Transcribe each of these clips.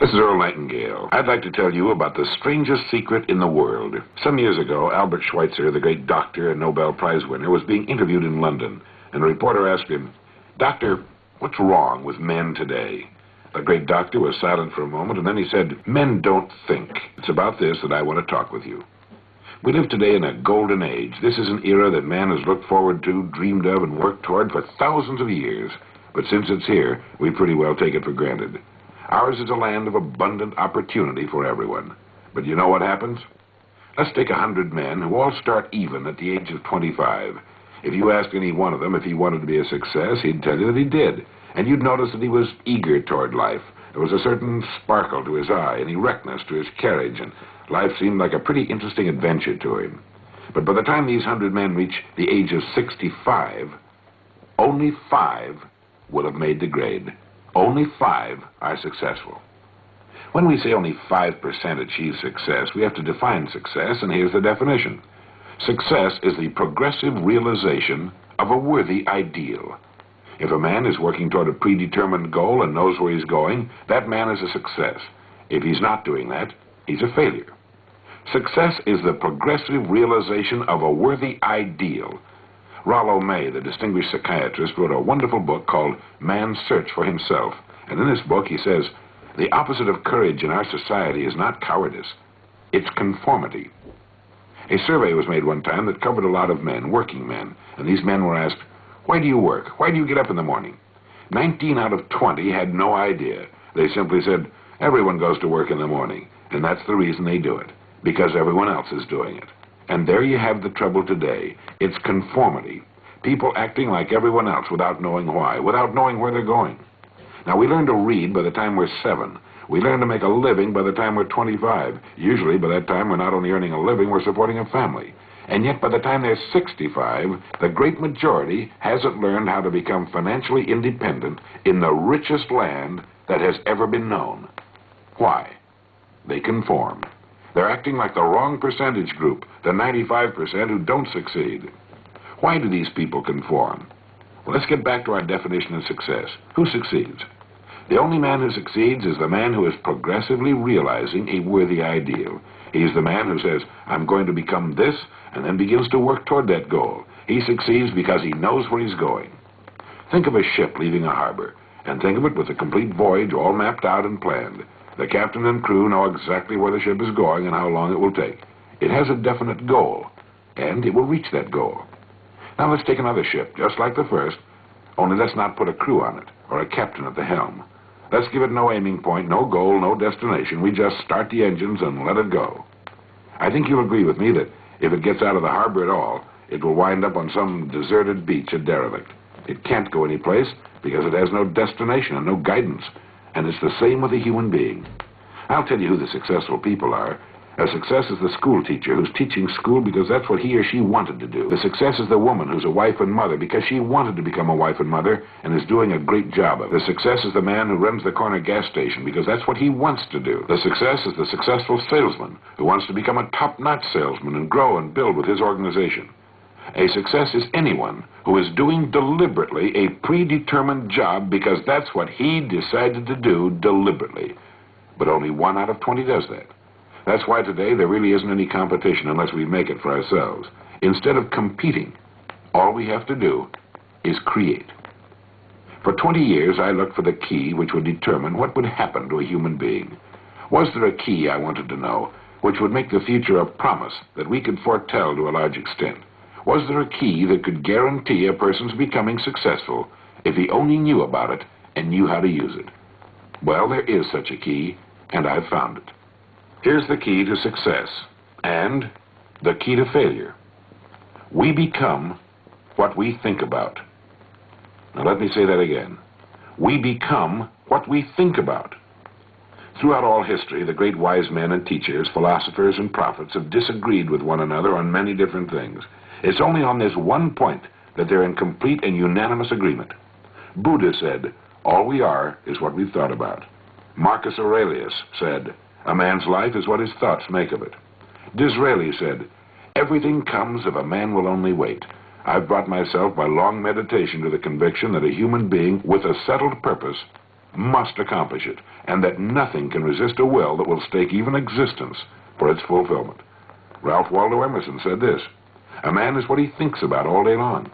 This is Earl Nightingale. I'd like to tell you about the strangest secret in the world. Some years ago, Albert Schweitzer, the great doctor and Nobel Prize winner, was being interviewed in London, and a reporter asked him, "Doctor, what's wrong with men today?" The great doctor was silent for a moment, and then he said, "Men don't think. It's about this that I want to talk with you. We live today in a golden age. This is an era that man has looked forward to, dreamed of, and worked toward for thousands of years. But since it's here, we pretty well take it for granted. Ours is a land of abundant opportunity for everyone. But you know what happens? Let's take 100 men who all start even at the age of 25. If you asked any one of them if he wanted to be a success, he'd tell you that he did. And you'd notice that he was eager toward life. There was a certain sparkle to his eye, an erectness to his carriage, and life seemed like a pretty interesting adventure to him. But by the time these 100 men reach the age of 65, only 5 will have made the grade. Only 5 are successful. When we say only 5% achieve success, we have to define success, and here's the definition. Success is the progressive realization of a worthy ideal. If a man is working toward a predetermined goal and knows where he's going, that man is a success. If he's not doing that, he's a failure. Success is the progressive realization of a worthy ideal. Rollo May, the distinguished psychiatrist, wrote a wonderful book called Man's Search for Himself. And in this book he says, the opposite of courage in our society is not cowardice, it's conformity. A survey was made one time that covered a lot of men, working men, and these men were asked, "Why do you work? Why do you get up in the morning?" 19 out of 20 had no idea. They simply said, everyone goes to work in the morning, and that's the reason they do it, because everyone else is doing it. And there you have the trouble today. It's conformity. People acting like everyone else without knowing why, without knowing where they're going. Now, we learn to read by the time we're 7. We learn to make a living by the time we're 25. Usually, by that time, we're not only earning a living, we're supporting a family. And yet, by the time they're 65, the great majority hasn't learned how to become financially independent in the richest land that has ever been known. Why? They conform. They're acting like the wrong percentage group, the 95% who don't succeed. Why do these people conform? Well, let's get back to our definition of success. Who succeeds? The only man who succeeds is the man who is progressively realizing a worthy ideal. He's the man who says, I'm going to become this, and then begins to work toward that goal. He succeeds because he knows where he's going. Think of a ship leaving a harbor, and think of it with a complete voyage all mapped out and planned. The captain and crew know exactly where the ship is going and how long it will take. It has a definite goal, and it will reach that goal. Now let's take another ship, just like the first, only let's not put a crew on it, or a captain at the helm. Let's give it no aiming point, no goal, no destination. We just start the engines and let it go. I think you'll agree with me that if it gets out of the harbor at all, it will wind up on some deserted beach, a derelict. It can't go anyplace because it has no destination and no guidance. And it's the same with a human being. I'll tell you who the successful people are. A success is the school teacher who's teaching school because that's what he or she wanted to do. The success is the woman who's a wife and mother because she wanted to become a wife and mother and is doing a great job of it. The success is the man who runs the corner gas station because that's what he wants to do. The success is the successful salesman who wants to become a top-notch salesman and grow and build with his organization. A success is anyone who is doing deliberately a predetermined job because that's what he decided to do deliberately. But only 1 out of 20 does that. That's why today there really isn't any competition unless we make it for ourselves. Instead of competing, all we have to do is create. For 20 years, I looked for the key which would determine what would happen to a human being. Was there a key, I wanted to know, which would make the future a promise that we could foretell to a large extent? Was there a key that could guarantee a person's becoming successful if he only knew about it and knew how to use it? Well, there is such a key, and I've found it. Here's the key to success and the key to failure. We become what we think about. Now let me say that again. We become what we think about. Throughout all history, the great wise men and teachers, philosophers and prophets have disagreed with one another on many different things. It's only on this one point that they're in complete and unanimous agreement. Buddha said, all we are is what we've thought about. Marcus Aurelius said, a man's life is what his thoughts make of it. Disraeli said, everything comes if a man will only wait. I've brought myself by long meditation to the conviction that a human being with a settled purpose must accomplish it, and that nothing can resist a will that will stake even existence for its fulfillment. Ralph Waldo Emerson said this, "A man is what he thinks about all day long."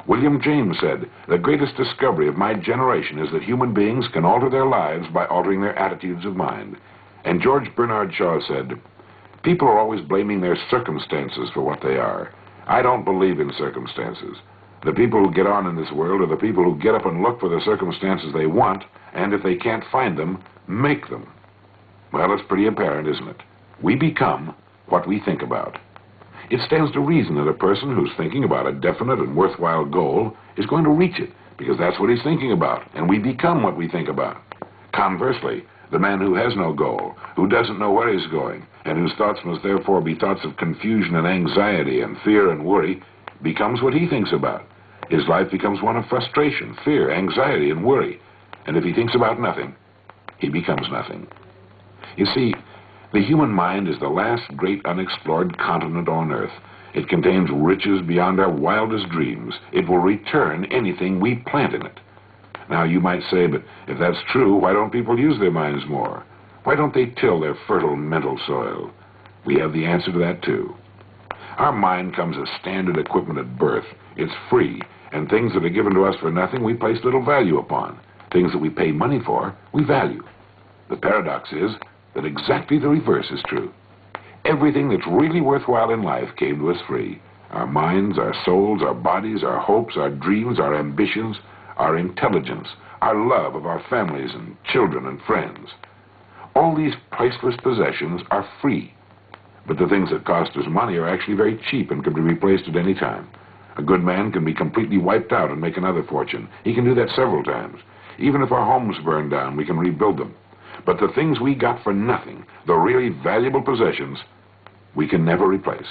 William James said, "The greatest discovery of my generation is that human beings can alter their lives by altering their attitudes of mind." And George Bernard Shaw said, "People are always blaming their circumstances for what they are. I don't believe in circumstances. The people who get on in this world are the people who get up and look for the circumstances they want, and if they can't find them, make them." Well, it's pretty apparent, isn't it? We become what we think about. It stands to reason that a person who's thinking about a definite and worthwhile goal is going to reach it, because that's what he's thinking about, and we become what we think about. Conversely, the man who has no goal, who doesn't know where he's going, and whose thoughts must therefore be thoughts of confusion and anxiety and fear and worry, becomes what he thinks about. His life becomes one of frustration, fear, anxiety, and worry. And if he thinks about nothing, he becomes nothing. You see, the human mind is the last great unexplored continent on Earth. It contains riches beyond our wildest dreams. It will return anything we plant in it. Now, you might say, but if that's true, why don't people use their minds more? Why don't they till their fertile mental soil? We have the answer to that, too. Our mind comes as standard equipment at birth. It's free, and things that are given to us for nothing we place little value upon. Things that we pay money for, we value. The paradox is that exactly the reverse is true. Everything that's really worthwhile in life came to us free. Our minds, our souls, our bodies, our hopes, our dreams, our ambitions, our intelligence, our love of our families and children and friends. All these priceless possessions are free. But the things that cost us money are actually very cheap and can be replaced at any time. A good man can be completely wiped out and make another fortune. He can do that several times. Even if our homes burn down, we can rebuild them. But the things we got for nothing, the really valuable possessions, we can never replace.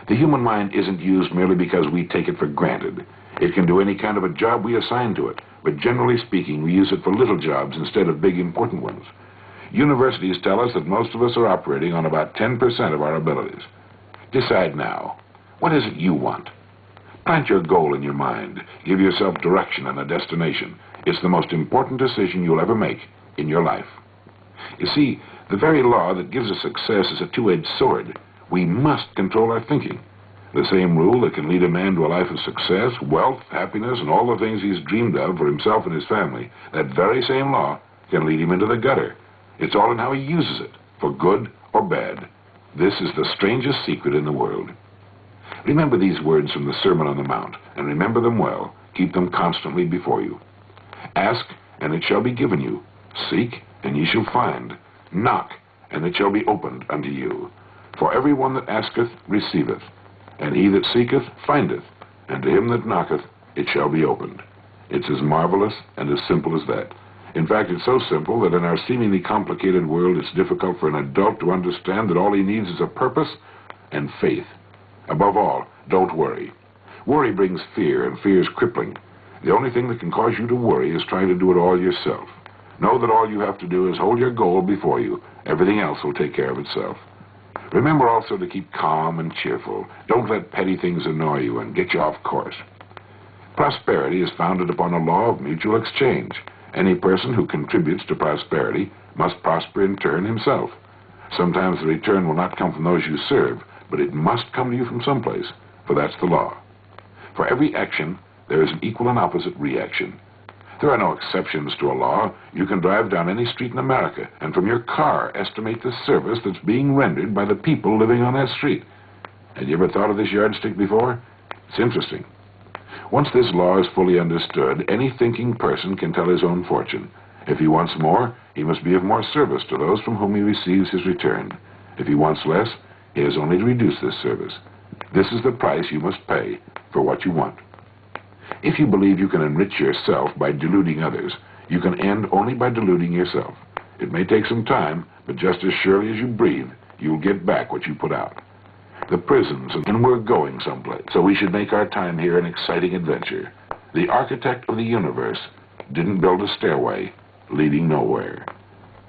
The human mind isn't used merely because we take it for granted. It can do any kind of a job we assign to it, but generally speaking, we use it for little jobs instead of big important ones. Universities tell us that most of us are operating on about 10% of our abilities. Decide now, what is it you want? Plant your goal in your mind. Give yourself direction and a destination. It's the most important decision you'll ever make in your life. You see, the very law that gives us success is a two-edged sword. We must control our thinking. The same rule that can lead a man to a life of success, wealth, happiness, and all the things he's dreamed of for himself and his family, that very same law can lead him into the gutter. It's all in how he uses it, for good or bad. This is the strangest secret in the world. Remember these words from the Sermon on the Mount, and remember them well. Keep them constantly before you. Ask, and it shall be given you. Seek, and ye shall find. Knock, and it shall be opened unto you. For every one that asketh receiveth, and he that seeketh findeth, and to him that knocketh it shall be opened. It's as marvelous and as simple as that. In fact, it's so simple that in our seemingly complicated world, it's difficult for an adult to understand that all he needs is a purpose and faith. Above all, don't worry. Worry brings fear, and fear is crippling. The only thing that can cause you to worry is trying to do it all yourself. Know that all you have to do is hold your goal before you. Everything else will take care of itself. Remember also to keep calm and cheerful. Don't let petty things annoy you and get you off course. Prosperity is founded upon a law of mutual exchange. Any person who contributes to prosperity must prosper in turn himself. Sometimes the return will not come from those you serve, but it must come to you from someplace, for that's the law. For every action, there is an equal and opposite reaction. There are no exceptions to a law. You can drive down any street in America, and from your car estimate the service that's being rendered by the people living on that street. Had you ever thought of this yardstick before? It's interesting. Once this law is fully understood, any thinking person can tell his own fortune. If he wants more, he must be of more service to those from whom he receives his return. If he wants less, he has only to reduce this service. This is the price you must pay for what you want. If you believe you can enrich yourself by deluding others, you can end only by deluding yourself. It may take some time, but just as surely as you breathe, you'll get back what you put out. The prisons, and we're going someplace, so we should make our time here an exciting adventure. The architect of the universe didn't build a stairway leading nowhere.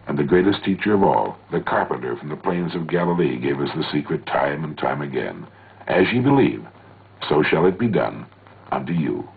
And the greatest teacher of all, the carpenter from the plains of Galilee, gave us the secret time and time again. As ye believe, so shall it be done unto you.